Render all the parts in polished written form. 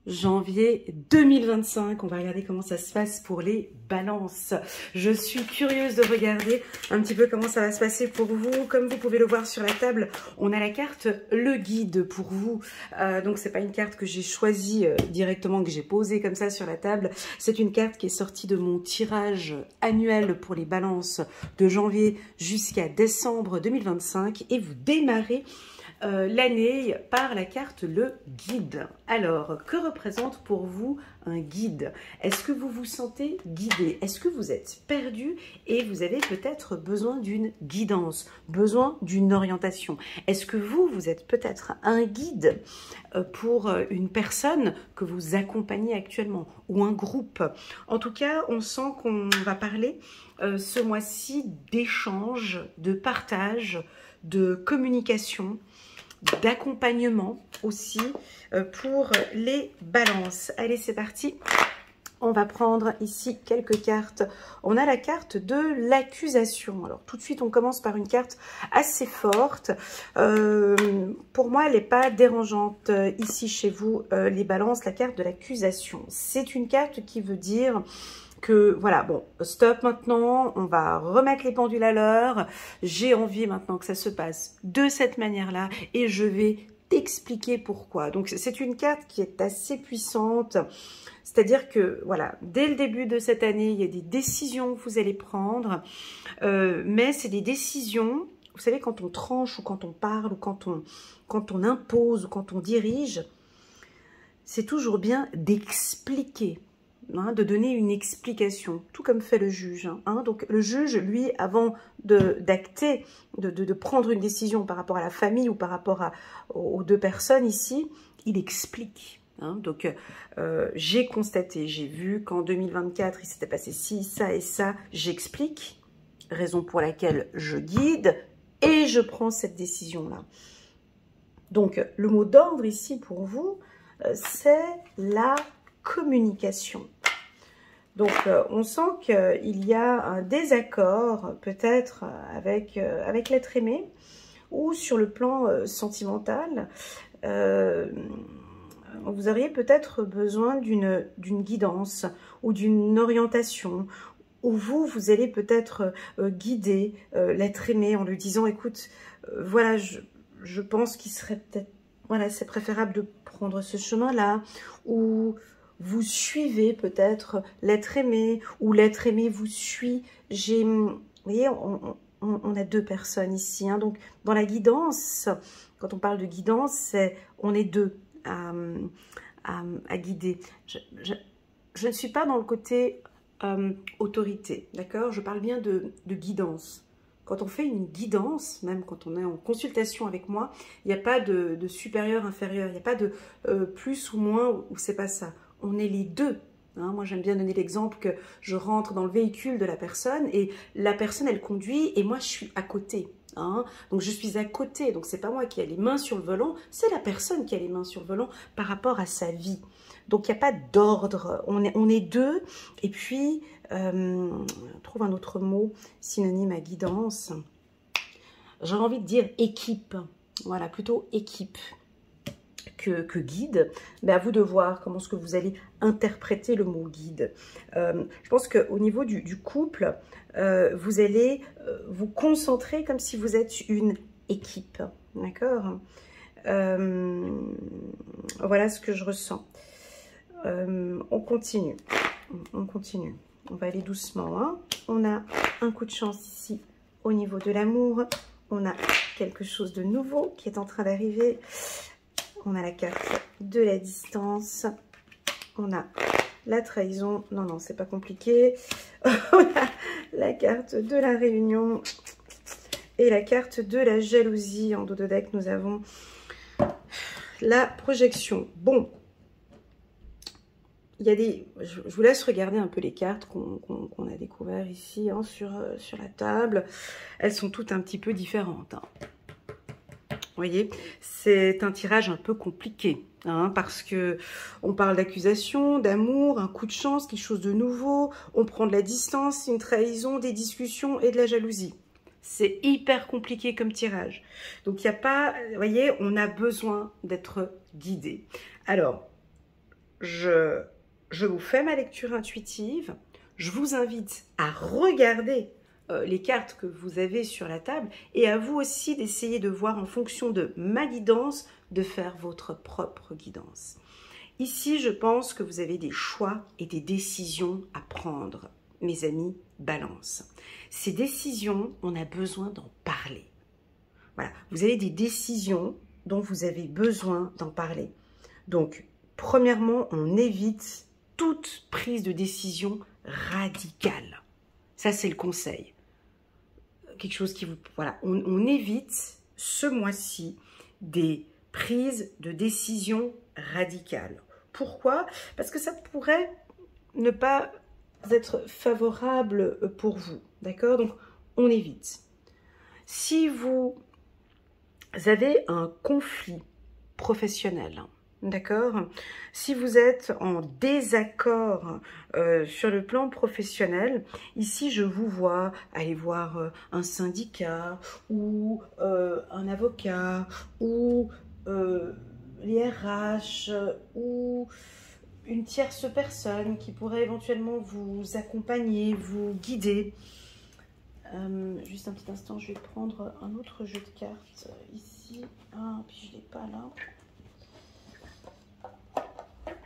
janvier 2025. On va regarder comment ça se passe pour les balances. Je suis curieuse de regarder un petit peu comment ça va se passer pour vous. Comme vous pouvez le voir sur la table, on a la carte le guide pour vous. Donc c'est pas une carte que j'ai choisie directement, que j'ai posée comme ça sur la table. C'est une carte qui est sortie de mon tirage annuel pour les balances de janvier jusqu'à décembre 2025. Et vous démarrez l'année par la carte le guide. Alors, que représente pour vous un guide? Est-ce que vous vous sentez guidé? Est-ce que vous êtes perdu et vous avez peut-être besoin d'une guidance, besoin d'une orientation? Est-ce que vous êtes peut-être un guide pour une personne que vous accompagnez actuellement ou un groupe? En tout cas, on sent qu'on va parler ce mois-ci d'échange, de partage, de communication, d'accompagnement aussi pour les balances. Allez, c'est parti. On va prendre ici quelques cartes. On a la carte de l'accusation. Alors, tout de suite, on commence par une carte assez forte. Pour moi, elle n'est pas dérangeante ici chez vous, les balances, la carte de l'accusation. C'est une carte qui veut dire que voilà, bon, stop maintenant, on va remettre les pendules à l'heure. J'ai envie maintenant que ça se passe de cette manière-là et je vais t'expliquer pourquoi. Donc, c'est une carte qui est assez puissante. C'est-à-dire que, voilà, dès le début de cette année, il y a des décisions que vous allez prendre, mais c'est des décisions, vous savez, quand on tranche ou quand on parle ou quand on impose ou quand on dirige, c'est toujours bien d'expliquer. De donner une explication, tout comme fait le juge. Donc le juge, lui, avant d'acter, de prendre une décision par rapport à la famille ou par rapport aux deux personnes ici, il explique. Donc j'ai constaté, j'ai vu qu'en 2024, il s'était passé ci, ça et ça, j'explique, raison pour laquelle je guide et je prends cette décision-là. Donc le mot d'ordre ici pour vous, c'est la communication. Donc, on sent qu'il y a un désaccord peut-être avec l'être aimé ou sur le plan sentimental. Vous auriez peut-être besoin d'une guidance ou d'une orientation où vous allez peut-être guider l'être aimé en lui disant, écoute, voilà, je pense qu'il serait peut-être, voilà, c'est préférable de prendre ce chemin-là, ou vous suivez peut-être l'être aimé, ou l'être aimé vous suit. Vous voyez, on a deux personnes ici. Donc, dans la guidance, quand on parle de guidance, on est deux à guider. Je ne suis pas dans le côté autorité, d'accord? Je parle bien de guidance. Quand on fait une guidance, même quand on est en consultation avec moi, il n'y a pas de supérieur, inférieur, il n'y a pas de plus ou moins, ou c'est pas ça. On est les deux. Moi, j'aime bien donner l'exemple que je rentre dans le véhicule de la personne et la personne, elle conduit et moi, je suis à côté. Donc, je suis à côté. Donc, c'est pas moi qui ai les mains sur le volant, c'est la personne qui a les mains sur le volant par rapport à sa vie. Donc, il n'y a pas d'ordre. On est deux. Et puis, on trouve un autre mot synonyme à guidance. J'aurais envie de dire équipe. Voilà, plutôt équipe que guide. Mais à vous de voir comment est-ce que vous allez interpréter le mot guide. Je pense qu'au niveau du couple, vous allez vous concentrer comme si vous êtes une équipe. D'accord? Voilà ce que je ressens. On continue. On continue. On va aller doucement. On a un coup de chance ici au niveau de l'amour. On a quelque chose de nouveau qui est en train d'arriver. On a la carte de la distance. On a la trahison. Non, non, c'est pas compliqué. On a la carte de la réunion. Et la carte de la jalousie. En dos de deck, nous avons la projection. Bon. Il y a des... Je vous laisse regarder un peu les cartes qu'on a découvertes ici sur la table. Elles sont toutes un petit peu différentes. Vous voyez, c'est un tirage un peu compliqué, parce que on parle d'accusation, d'amour, un coup de chance, quelque chose de nouveau. On prend de la distance, une trahison, des discussions et de la jalousie. C'est hyper compliqué comme tirage. Donc, il n'y a pas... Vous voyez, on a besoin d'être guidé. Alors, je vous fais ma lecture intuitive. Je vous invite à regarder les cartes que vous avez sur la table et à vous aussi d'essayer de voir en fonction de ma guidance, de faire votre propre guidance. Ici, je pense que vous avez des choix et des décisions à prendre, mes amis Balance. Ces décisions, on a besoin d'en parler. Voilà, vous avez des décisions dont vous avez besoin d'en parler. Donc, premièrement, on évite toute prise de décision radicale. Ça, c'est le conseil. Quelque chose qui vous... Voilà, on évite ce mois-ci des prises de décision radicales. Pourquoi? Parce que ça pourrait ne pas être favorable pour vous. D'accord? Donc, on évite. Si vous avez un conflit professionnel, d'accord? Si vous êtes en désaccord sur le plan professionnel, ici je vous vois aller voir un syndicat ou un avocat ou les RH ou une tierce personne qui pourrait éventuellement vous accompagner, vous guider. Juste un petit instant, je vais prendre un autre jeu de cartes ici. Ah, puis je ne l'ai pas là.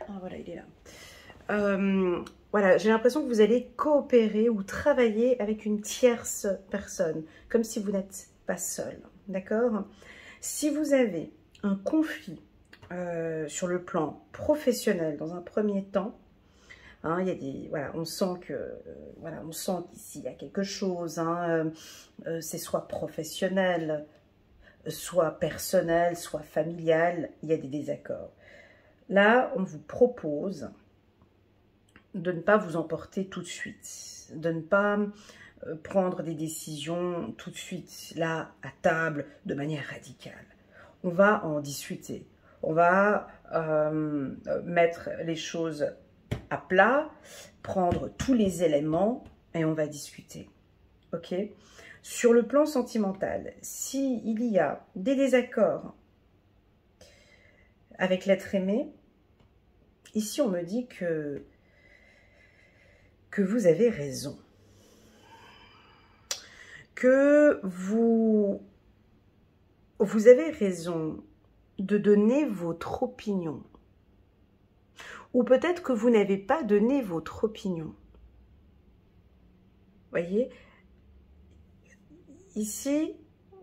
Ah voilà, il est là. Voilà, j'ai l'impression que vous allez coopérer ou travailler avec une tierce personne, comme si vous n'êtes pas seul, d'accord? Si vous avez un conflit sur le plan professionnel dans un premier temps, hein, il y a des, voilà, on sent que, voilà, on sent qu'ici il y a quelque chose, hein, c'est soit professionnel, soit personnel, soit familial, il y a des désaccords. Là, on vous propose de ne pas vous emporter tout de suite, de ne pas prendre des décisions tout de suite, là, à table, de manière radicale. On va en discuter, on va mettre les choses à plat, prendre tous les éléments et on va discuter. Ok? Sur le plan sentimental, s'il y a des désaccords avec l'être aimé, ici on me dit que vous avez raison. Que vous avez raison de donner votre opinion. Ou peut-être que vous n'avez pas donné votre opinion. Voyez, ici,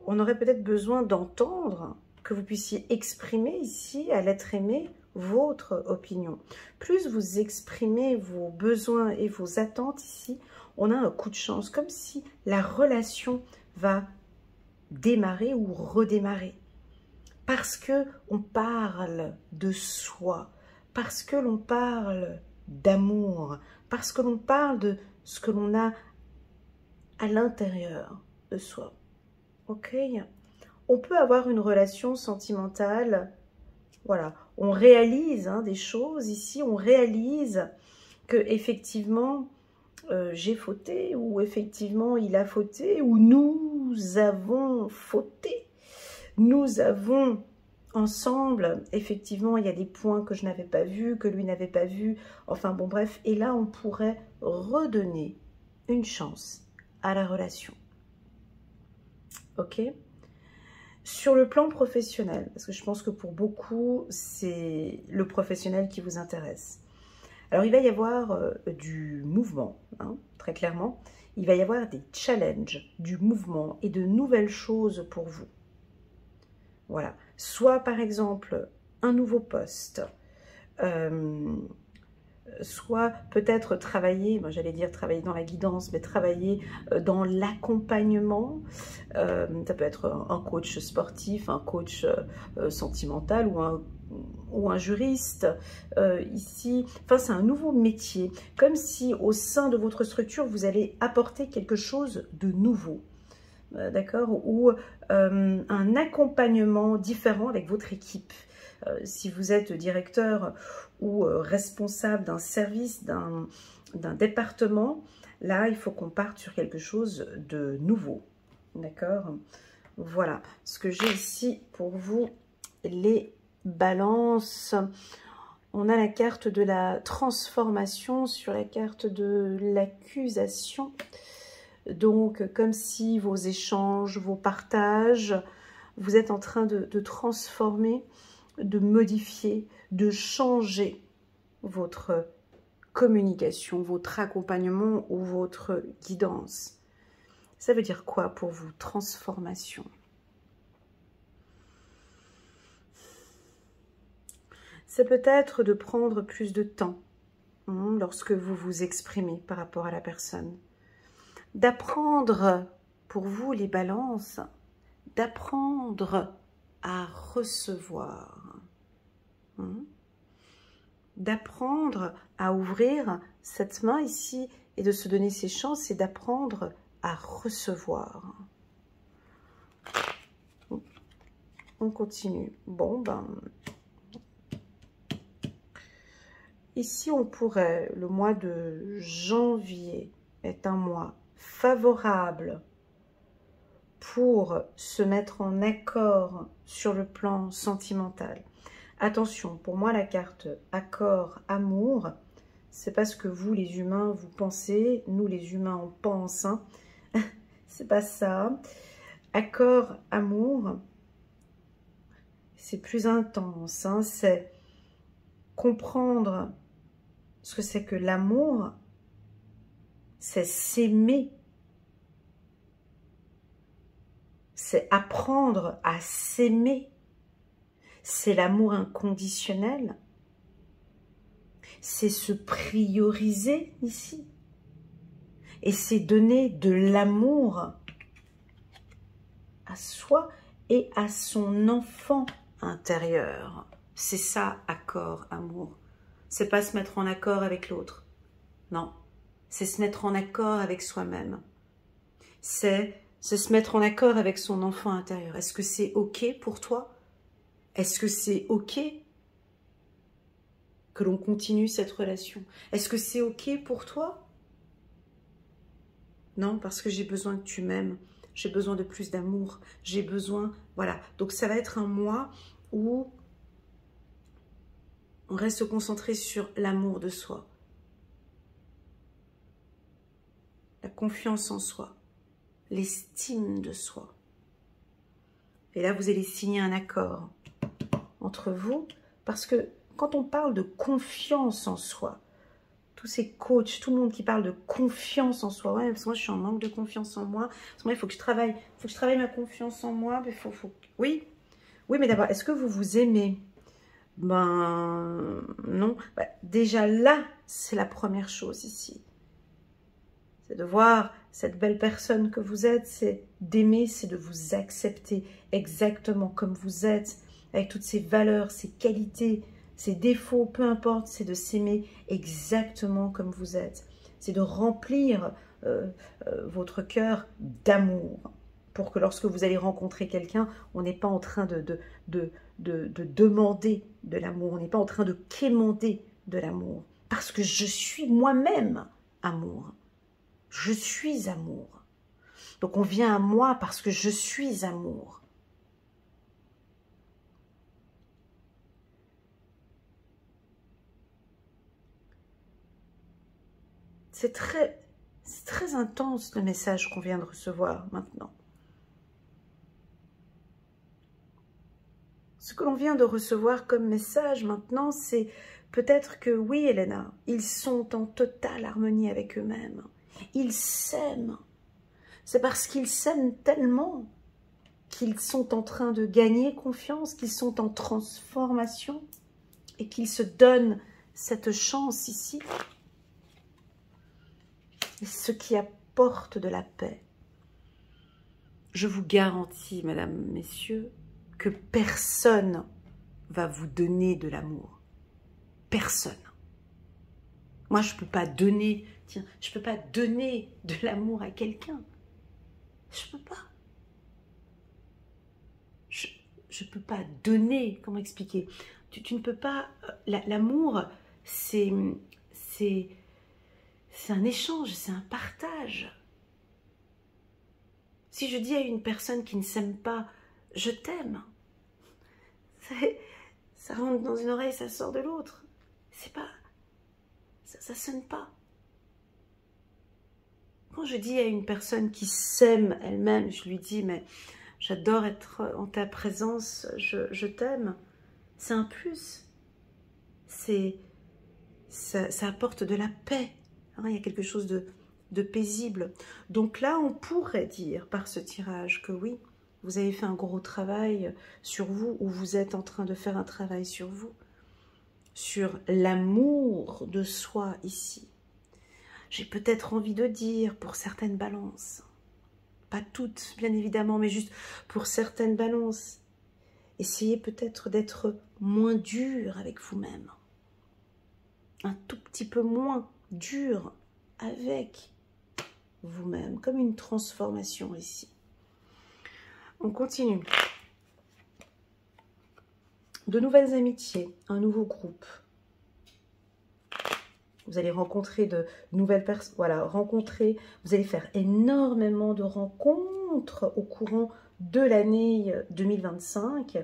on aurait peut-être besoin d'entendre que vous puissiez exprimer ici, à l'être aimé, votre opinion. Plus vous exprimez vos besoins et vos attentes ici, on a un coup de chance, comme si la relation va démarrer ou redémarrer. Parce que on parle de soi, parce que l'on parle d'amour, parce que l'on parle de ce que l'on a à l'intérieur de soi. Ok? On peut avoir une relation sentimentale, voilà, on réalise des choses ici, on réalise que effectivement j'ai fauté, ou effectivement il a fauté, ou nous avons fauté, nous avons ensemble, effectivement, il y a des points que je n'avais pas vus, que lui n'avait pas vus, enfin bon bref, et là on pourrait redonner une chance à la relation. Ok? Sur le plan professionnel, parce que je pense que pour beaucoup, c'est le professionnel qui vous intéresse. Alors il va y avoir du mouvement, très clairement, il va y avoir des challenges, du mouvement et de nouvelles choses pour vous. Voilà, soit par exemple un nouveau poste, soit peut-être travailler, moi j'allais dire travailler dans la guidance, mais travailler dans l'accompagnement. Ça peut être un coach sportif, un coach sentimental ou un juriste ici. Enfin, c'est un nouveau métier, comme si au sein de votre structure, vous allez apporter quelque chose de nouveau. D'accord? Ou un accompagnement différent avec votre équipe. Si vous êtes directeur ou responsable d'un service, d'un département, là, il faut qu'on parte sur quelque chose de nouveau. D'accord? Voilà ce que j'ai ici pour vous, les balances. on a la carte de la transformation sur la carte de l'accusation. Donc, comme si vos échanges, vos partages, vous êtes en train de transformer, de modifier, de changer votre communication, votre accompagnement ou votre guidance. Ça veut dire quoi pour vous, transformation? C'est peut-être de prendre plus de temps lorsque vous vous exprimez par rapport à la personne. D'apprendre, pour vous les balances, d'apprendre à recevoir. D'apprendre à ouvrir cette main ici et de se donner ses chances et d'apprendre à recevoir. On continue. Bon, ben... Ici, on pourrait, le mois de janvier est un mois favorable pour se mettre en accord sur le plan sentimental. Attention, pour moi, la carte accord, amour, c'est pas ce que vous, les humains, vous pensez. Nous, les humains, on pense. Hein. C'est pas ça. Accord, amour, c'est plus intense. Hein. C'est comprendre ce que c'est que l'amour, c'est s'aimer. C'est apprendre à s'aimer. C'est l'amour inconditionnel. C'est se prioriser ici. Et c'est donner de l'amour à soi et à son enfant intérieur. C'est ça, accord, amour. C'est pas se mettre en accord avec l'autre. Non, c'est se mettre en accord avec soi-même. C'est se mettre en accord avec son enfant intérieur. Est-ce que c'est OK pour toi? Est-ce que c'est OK que l'on continue cette relation? Est-ce que c'est OK pour toi? Non, parce que j'ai besoin que tu m'aimes. J'ai besoin de plus d'amour. J'ai besoin... Voilà. Donc, ça va être un mois où on reste concentré sur l'amour de soi. La confiance en soi. L'estime de soi. Et là, vous allez signer un accord entre vous. Parce que quand on parle de confiance en soi, tous ces coachs, tout le monde qui parle de confiance en soi, ouais, parce que moi, je suis en manque de confiance en moi. Parce que moi, il faut que je travaille ma confiance en moi. Mais Oui, mais d'abord, est-ce que vous vous aimez? Ben non. Ben, déjà là, c'est la première chose ici. C'est de voir cette belle personne que vous êtes, c'est d'aimer, c'est de vous accepter exactement comme vous êtes, avec toutes ces valeurs, ces qualités, ces défauts, peu importe, c'est de s'aimer exactement comme vous êtes. C'est de remplir votre cœur d'amour, pour que lorsque vous allez rencontrer quelqu'un, on n'est pas en train de demander de l'amour, on n'est pas en train de quémander de l'amour, parce que je suis moi-même amour. Je suis amour. Donc on vient à moi parce que je suis amour. C'est très intense le message qu'on vient de recevoir maintenant. Ce que l'on vient de recevoir comme message maintenant, c'est peut-être que oui, Elena, ils sont en totale harmonie avec eux-mêmes. Ils s'aiment. C'est parce qu'ils s'aiment tellement qu'ils sont en train de gagner confiance, qu'ils sont en transformation et qu'ils se donnent cette chance ici. Et ce qui apporte de la paix. Je vous garantis, mesdames, messieurs, que personne va vous donner de l'amour. Personne. Moi, je ne peux pas donner, tiens, je peux pas donner de l'amour à quelqu'un. Je peux pas. Je peux pas donner, comment expliquer? Tu ne peux pas, l'amour, c'est un échange, c'est un partage. Si je dis à une personne qui ne s'aime pas, je t'aime, ça rentre dans une oreille, ça sort de l'autre. c'est pas, ça sonne pas. Quand je dis à une personne qui s'aime elle-même, je lui dis, mais j'adore être en ta présence, je t'aime, c'est un plus. Ça apporte de la paix. Hein, il y a quelque chose de paisible. Donc là, on pourrait dire par ce tirage que oui, vous avez fait un gros travail sur vous, ou vous êtes en train de faire un travail sur vous, sur l'amour de soi ici. J'ai peut-être envie de dire pour certaines balances, pas toutes bien évidemment, mais juste pour certaines balances, essayez peut-être d'être moins dur avec vous-même, un tout petit peu moins dur avec vous-même, comme une transformation ici. On continue. De nouvelles amitiés, un nouveau groupe. Vous allez rencontrer de nouvelles personnes. Voilà, vous allez faire énormément de rencontres au courant de l'année 2025.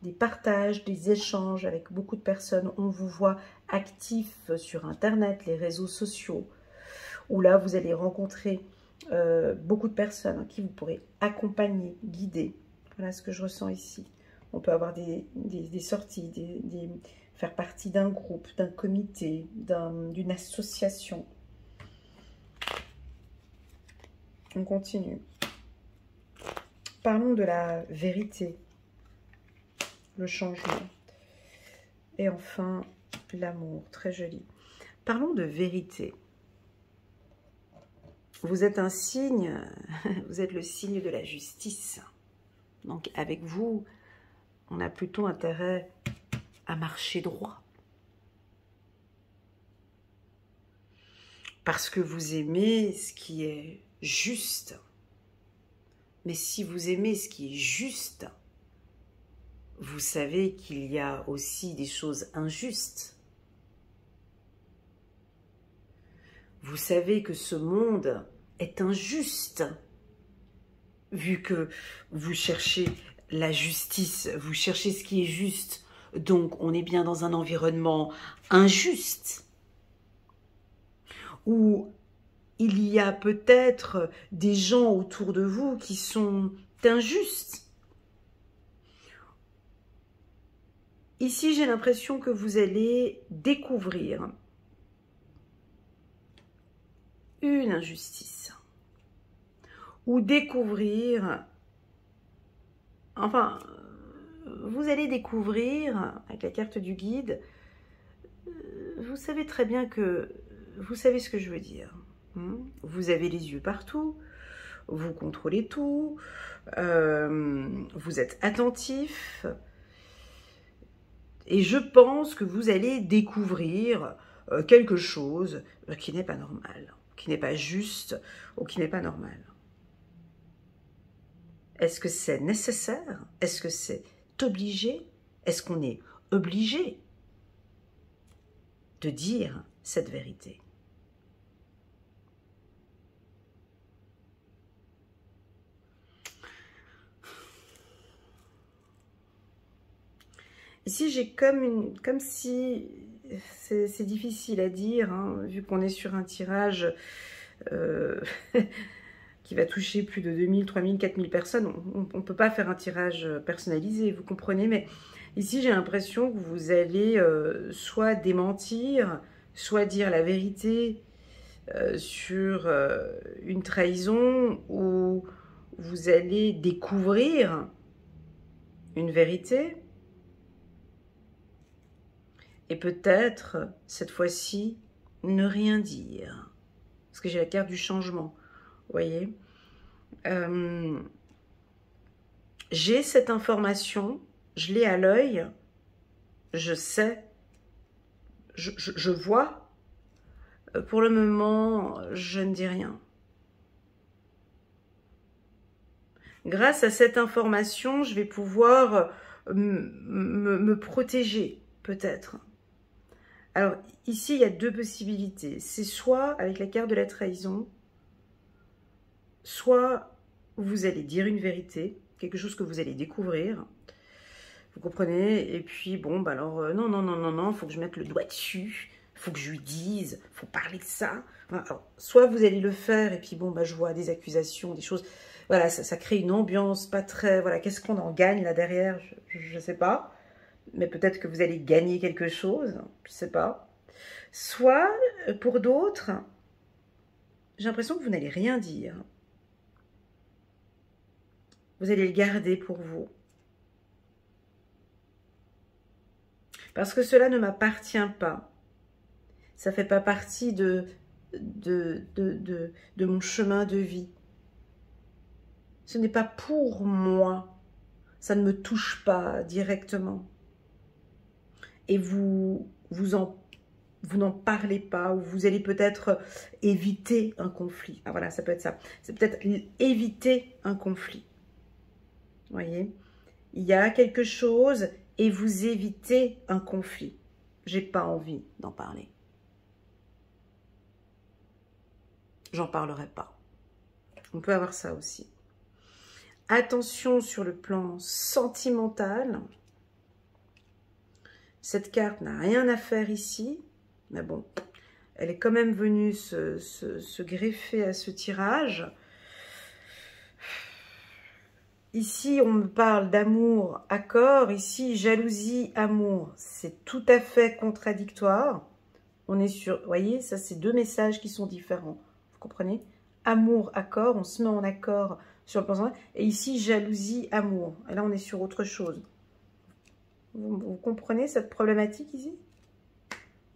Des partages, des échanges avec beaucoup de personnes. On vous voit actif sur Internet, les réseaux sociaux, où là, vous allez rencontrer beaucoup de personnes qui vous pourrez accompagner, guider. Voilà ce que je ressens ici. On peut avoir des sorties, faire partie d'un groupe, d'un comité, d'une association. On continue. Parlons de la vérité, le changement. Et enfin, l'amour, très joli. Parlons de vérité. Vous êtes un signe, vous êtes le signe de la justice. Donc avec vous, on a plutôt intérêt à marcher droit. Parce que vous aimez ce qui est juste. Mais si vous aimez ce qui est juste, vous savez qu'il y a aussi des choses injustes. Vous savez que ce monde est injuste, vu que vous cherchez la justice, vous cherchez ce qui est juste. Donc, on est bien dans un environnement injuste, où il y a peut-être des gens autour de vous qui sont injustes. Ici, j'ai l'impression que vous allez découvrir une injustice, ou découvrir, enfin, vous allez découvrir, avec la carte du guide, vous savez très bien que, vous savez ce que je veux dire. Vous avez les yeux partout, vous contrôlez tout, vous êtes attentif, et je pense que vous allez découvrir quelque chose qui n'est pas normal, qui n'est pas juste, ou qui n'est pas normal. Est-ce que c'est nécessaire? Est-ce que c'est obligé? Est-ce qu'on est obligé de dire cette vérité? Ici, j'ai comme si, c'est difficile à dire, hein, vu qu'on est sur un tirage qui va toucher plus de 2000, 3000, 4000 personnes. On ne peut pas faire un tirage personnalisé, vous comprenez, mais ici, j'ai l'impression que vous allez soit démentir, soit dire la vérité sur une trahison, ou vous allez découvrir une vérité. Et peut-être, cette fois-ci, ne rien dire. Parce que j'ai la carte du changement, vous voyez. J'ai cette information, je l'ai à l'œil, je sais, je vois. Pour le moment, je ne dis rien. Grâce à cette information, je vais pouvoir me protéger, peut-être. Alors, ici, il y a deux possibilités. C'est soit avec la carte de la trahison, soit vous allez dire une vérité, quelque chose que vous allez découvrir. Vous comprenez? Et puis, bon, bah alors, non, non, non, non, non, il faut que je mette le doigt dessus. Il faut que je lui dise, il faut parler de ça. Enfin, alors, soit vous allez le faire, et puis, bon, bah je vois des accusations, des choses. Voilà, ça crée une ambiance pas très... Voilà, qu'est-ce qu'on en gagne là derrière? Je ne sais pas. Mais peut-être que vous allez gagner quelque chose. Je ne sais pas. Soit, pour d'autres, j'ai l'impression que vous n'allez rien dire. Vous allez le garder pour vous. Parce que cela ne m'appartient pas. Ça ne fait pas partie de mon chemin de vie. Ce n'est pas pour moi. Ça ne me touche pas directement. Et vous n'en parlez pas, ou vous allez peut-être éviter un conflit. Ah voilà, ça peut être ça. C'est peut-être éviter un conflit. Vous voyez? Il y a quelque chose et vous évitez un conflit. J'ai pas envie d'en parler. J'en parlerai pas. On peut avoir ça aussi. Attention sur le plan sentimental. Cette carte n'a rien à faire ici. Mais bon, elle est quand même venue se greffer à ce tirage. Ici, on me parle d'amour, accord. Ici, jalousie, amour. C'est tout à fait contradictoire. On est sur, vous voyez, ça c'est deux messages qui sont différents. Vous comprenez? Amour, accord, on se met en accord sur le plan sentimental. Et ici, jalousie, amour. Et là, on est sur autre chose. Vous comprenez cette problématique ici?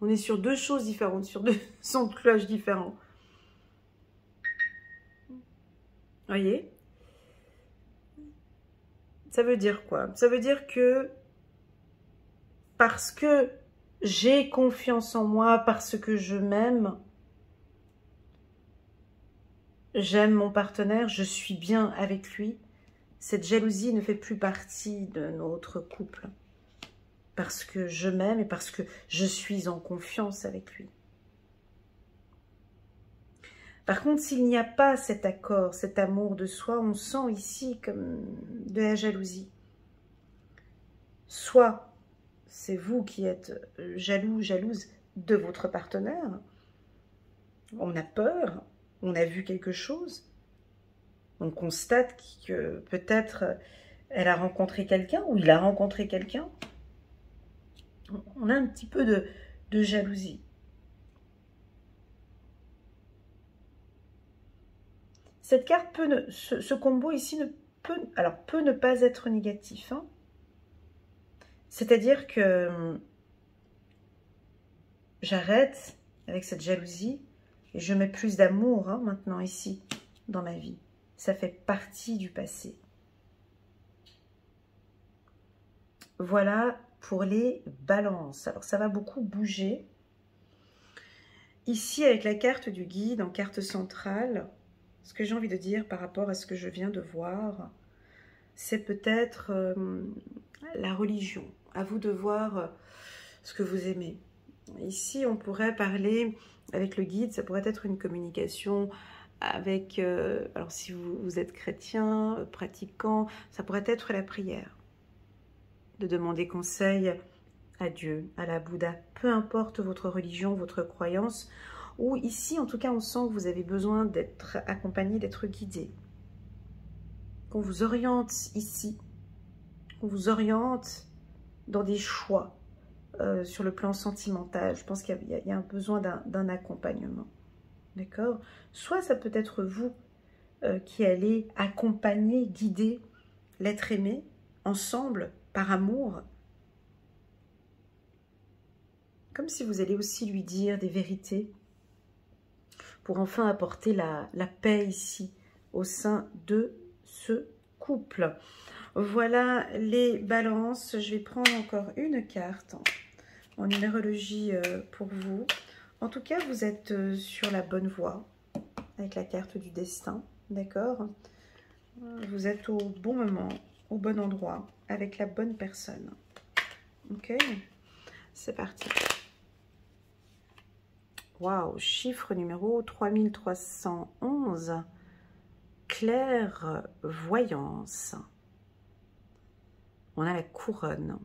On est sur deux choses différentes, sur deux sons de cloche différents. Vous voyez? Ça veut dire quoi? Ça veut dire que parce que j'ai confiance en moi, parce que je m'aime, j'aime mon partenaire, je suis bien avec lui, cette jalousie ne fait plus partie de notre couple. Parce que je m'aime et parce que je suis en confiance avec lui. Par contre, s'il n'y a pas cet accord, cet amour de soi, on sent ici comme de la jalousie. Soit c'est vous qui êtes jaloux, jalouse de votre partenaire. On a peur, on a vu quelque chose. On constate que peut-être elle a rencontré quelqu'un ou il a rencontré quelqu'un. On a un petit peu de jalousie. Cette carte peut, ce combo ici peut ne pas être négatif. Hein. C'est-à-dire que j'arrête avec cette jalousie et je mets plus d'amour maintenant ici dans ma vie. Ça fait partie du passé. Voilà pour les balances. Alors ça va beaucoup bouger. Ici avec la carte du guide en carte centrale, ce que j'ai envie de dire par rapport à ce que je viens de voir, c'est peut-être la religion. À vous de voir ce que vous aimez. Ici, on pourrait parler avec le guide, ça pourrait être une communication avec, alors si vous êtes chrétien, pratiquant, ça pourrait être la prière. De demander conseil à Dieu, à la Bouddha, peu importe votre religion, votre croyance, ou ici, en tout cas, on sent que vous avez besoin d'être accompagné, d'être guidé. Qu'on vous oriente ici, qu'on vous oriente dans des choix sur le plan sentimental. Je pense qu'il y a un besoin d'un accompagnement. D'accord? Soit ça peut être vous qui allez accompagner, guider l'être aimé ensemble, par amour. Comme si vous allez aussi lui dire des vérités pour enfin apporter la paix ici au sein de ce couple. Voilà les balances. Je vais prendre encore une carte en numérologie pour vous. En tout cas, vous êtes sur la bonne voie avec la carte du destin, d'accord? Vous êtes au bon moment, au bon endroit, avec la bonne personne. Ok? C'est parti. Waouh, chiffre numéro 3311. Clairvoyance. on a la couronne.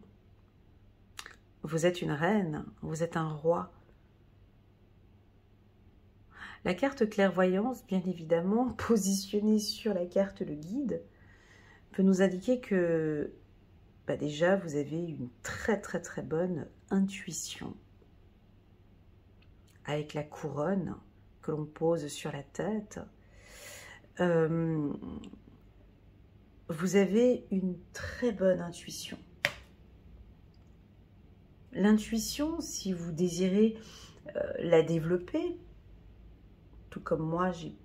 Vous êtes une reine, vous êtes un roi. La carte clairvoyance, bien évidemment, positionnée sur la carte le guide, peut nous indiquer que déjà, vous avez une très bonne intuition. Avec la couronne que l'on pose sur la tête, vous avez une très bonne intuition. L'intuition, si vous désirez la développer, tout comme moi j'ai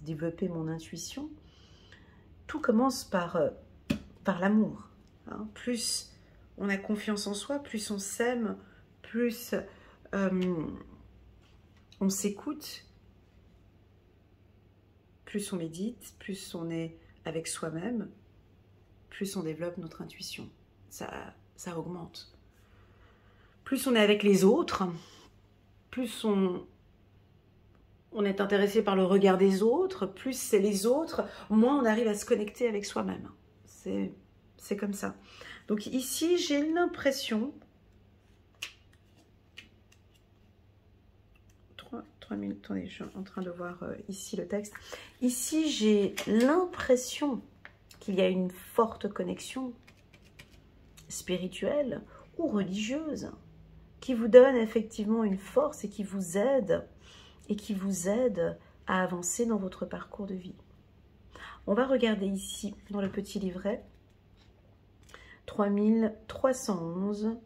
développé mon intuition, tout commence par l'amour. Hein. Plus on a confiance en soi, plus on s'aime, plus on s'écoute, plus on médite, plus on est avec soi-même, plus on développe notre intuition. Ça augmente. Plus on est avec les autres, plus on est intéressé par le regard des autres, plus c'est les autres, moins on arrive à se connecter avec soi-même. C'est comme ça. Donc ici, j'ai l'impression... 3 minutes, attendez, je suis en train de voir ici le texte. Ici, j'ai l'impression qu'il y a une forte connexion spirituelle ou religieuse qui vous donne effectivement une force et qui vous aide à avancer dans votre parcours de vie. On va regarder ici dans le petit livret 3311.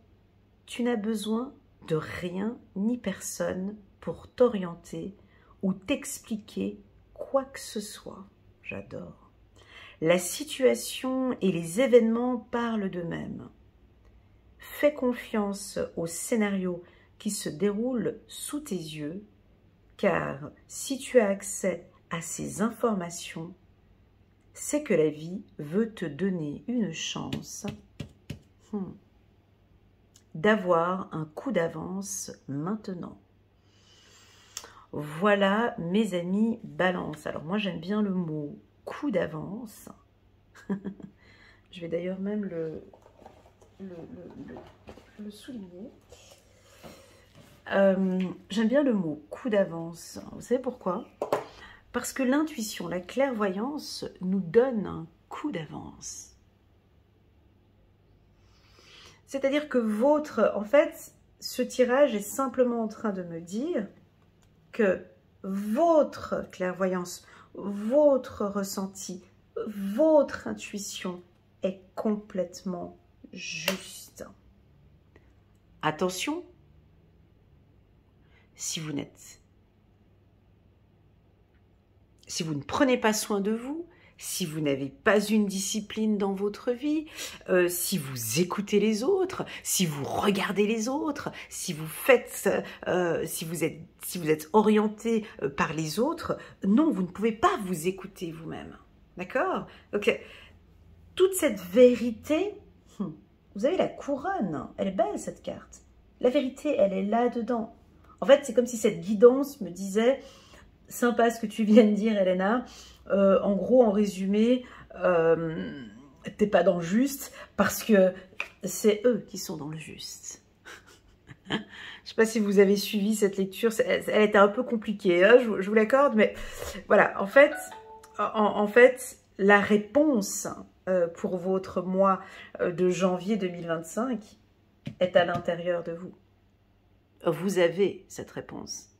Tu n'as besoin de rien ni personne pour t'orienter ou t'expliquer quoi que ce soit. J'adore. La situation et les événements parlent d'eux-mêmes. Fais confiance au scénario qui se déroule sous tes yeux, car si tu as accès à ces informations, c'est que la vie veut te donner une chance d'avoir un coup d'avance maintenant. Voilà, mes amis, balance. Alors moi, j'aime bien le mot coup d'avance. Je vais d'ailleurs même le souligner. J'aime bien le mot coup d'avance. Vous savez pourquoi? Parce que l'intuition, la clairvoyance nous donne un coup d'avance. C'est-à-dire que en fait, ce tirage est simplement en train de me dire que votre clairvoyance, votre ressenti, votre intuition est complètement juste. Attention, si vous ne prenez pas soin de vous, si vous n'avez pas une discipline dans votre vie, si vous écoutez les autres, si vous regardez les autres, si vous êtes orienté par les autres, non, vous ne pouvez pas vous écouter vous-même. D'accord? Donc, toute cette vérité, vous avez la couronne, elle est belle cette carte. La vérité, elle est là-dedans. En fait, c'est comme si cette guidance me disait... Sympa ce que tu viens de dire, Elena. En gros, en résumé, t'es pas dans le juste parce que c'est eux qui sont dans le juste. Je sais pas si vous avez suivi cette lecture. Elle était un peu compliquée, hein, je vous l'accorde, mais voilà. En fait, la réponse pour votre mois de janvier 2025 est à l'intérieur de vous. Vous avez cette réponse.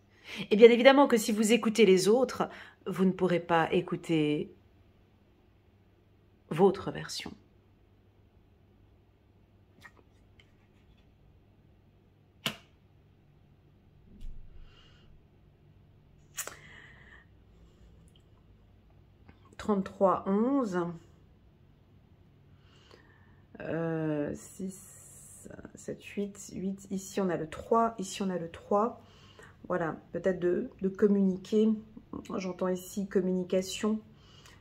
Et bien évidemment que si vous écoutez les autres, vous ne pourrez pas écouter votre version. « 33, 11, 6, 7, 8, 8, ici on a le 3, ici on a le 3. Voilà, peut-être de communiquer, j'entends ici communication,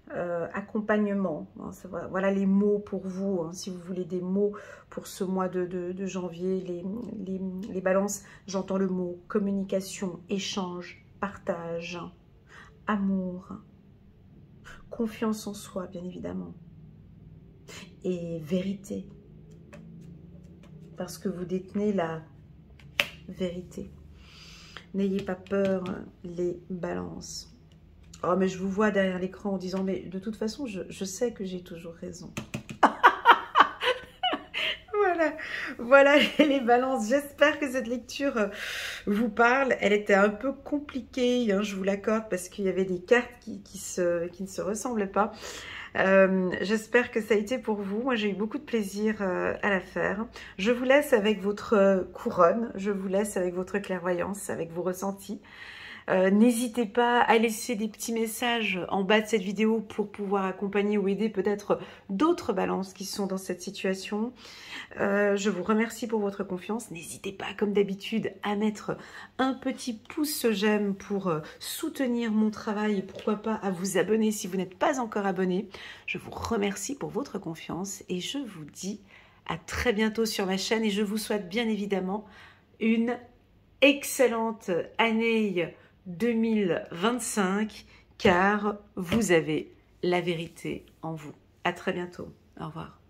accompagnement, hein, voilà les mots pour vous, hein, si vous voulez des mots pour ce mois de janvier, les balances, j'entends le mot communication, échange, partage, amour, confiance en soi bien évidemment, et vérité, parce que vous détenez la vérité. N'ayez pas peur, les balances. Oh, mais je vous vois derrière l'écran en disant, mais de toute façon, je sais que j'ai toujours raison. Voilà les balances. J'espère que cette lecture vous parle. Elle était un peu compliquée, hein, je vous l'accorde, parce qu'il y avait des cartes qui ne se ressemblaient pas. J'espère que ça a été pour vous. Moi, j'ai eu beaucoup de plaisir à la faire. Je vous laisse avec votre couronne. Je vous laisse avec votre clairvoyance, avec vos ressentis. N'hésitez pas à laisser des petits messages en bas de cette vidéo pour pouvoir accompagner ou aider peut-être d'autres balances qui sont dans cette situation. Je vous remercie pour votre confiance. N'hésitez pas, comme d'habitude, à mettre un petit pouce j'aime pour soutenir mon travail et pourquoi pas à vous abonner si vous n'êtes pas encore abonné. Je vous remercie pour votre confiance et je vous dis à très bientôt sur ma chaîne et je vous souhaite bien évidemment une excellente année 2025 car vous avez la vérité en vous. À très bientôt. Au revoir.